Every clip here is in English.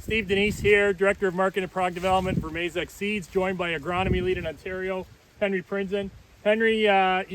Steve Denise here, Director of Market and Product Development for Mazak Seeds, joined by agronomy lead in Ontario, Henry Prinzen. Henry,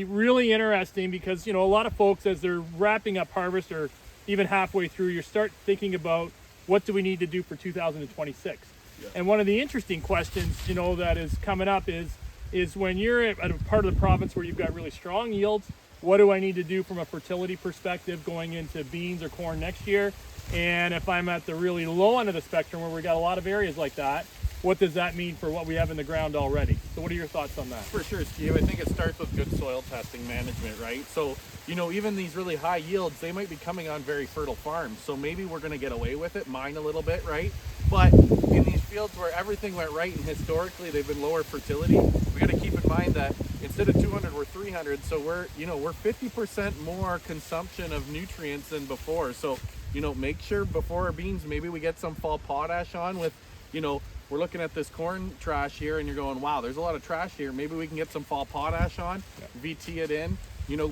really interesting because, a lot of folks, as they're wrapping up harvest or even halfway through, you start thinking about what do we need to do for 2026. Yeah. And one of the interesting questions, that is coming up is when you're at a part of the province where you've got really strong yields, what do I need to do from a fertility perspective going into beans or corn next year? And if I'm at the really low end of the spectrum where we got a lot of areas like that, what does that mean for what we have in the ground already? So what are your thoughts on that? For sure, Steve. I think it starts with good soil testing management, right? So, even these really high yields, they might be coming on very fertile farms. So maybe we're going to get away with it, mine a little bit, right? But in these fields where everything went right and historically they've been lower fertility, we got to keep in mind that instead of 200, we're 300. So we're 50% more consumption of nutrients than before. So, make sure before our beans, maybe we get some fall potash on with, we're looking at this corn trash here and you're going, wow, there's a lot of trash here. Maybe we can get some fall potash on, VT it in,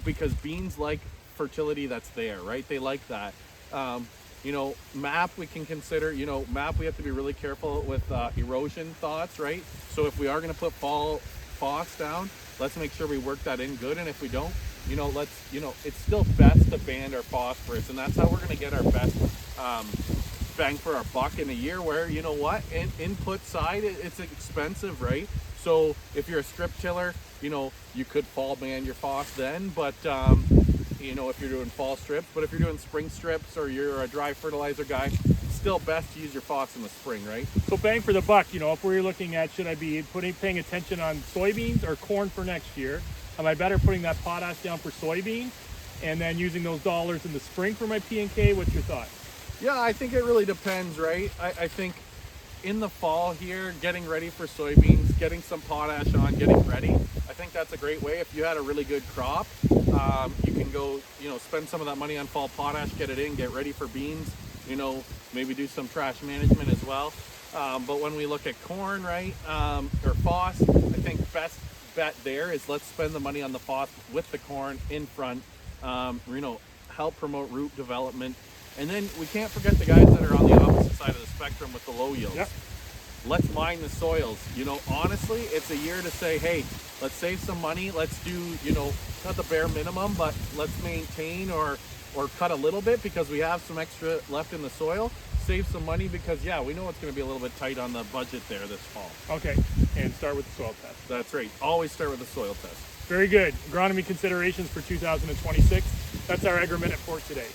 because beans like fertility that's there, right? They like that. MAP we can consider, MAP we have to be really careful with erosion thoughts, right? So if we are going to put fall phos down, let's make sure we work that in good. And if we don't, it's still best to band our phosphorus, and that's how we're going to get our best bang for our buck in a year where, input side, it's expensive, right? So if you're a strip tiller, you could fall band your phos then, but if you're doing fall strips, but if you're doing spring strips or you're a dry fertilizer guy, still best to use your phos in the spring, right? So bang for the buck, if we're looking at, should I be paying attention on soybeans or corn for next year? Am I better putting that potash down for soybeans and then using those dollars in the spring for my P&K? What's your thought? Yeah, I think it really depends, right? I think in the fall here, getting ready for soybeans, getting some potash on, getting ready, I think that's a great way. If you had a really good crop, you can go, spend some of that money on fall potash, get it in, get ready for beans, maybe do some trash management as well. But when we look at corn, right, or phos, I think best bet there is let's spend the money on the phos with the corn in front, help promote root development. And then we can't forget the guys that are on the opposite side of the spectrum with the low yields. Yep. Let's mine the soils. Honestly, it's a year to say, hey, let's save some money. Let's do, not the bare minimum, but let's maintain or cut a little bit because we have some extra left in the soil. Save some money because, we know it's going to be a little bit tight on the budget there this fall. Okay, and start with the soil test. That's right. Always start with the soil test. Very good. Agronomy considerations for 2026. That's our AgroMinute for today.